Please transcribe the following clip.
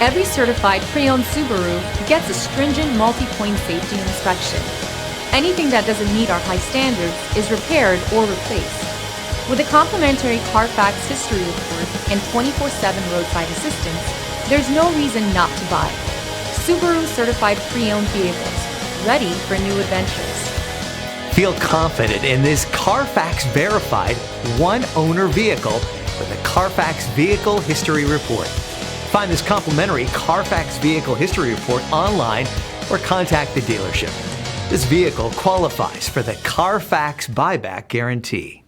Every certified pre-owned Subaru gets a stringent multi-point safety inspection. Anything that doesn't meet our high standards is repaired or replaced. With a complimentary Carfax history report and 24/7 roadside assistance, there's no reason not to buy. Subaru certified pre-owned vehicles, ready for new adventures. Feel confident in this Carfax verified one-owner vehicle with a Carfax Vehicle History Report. Find this complimentary Carfax Vehicle History Report online or contact the dealership. This vehicle qualifies for the Carfax Buyback Guarantee.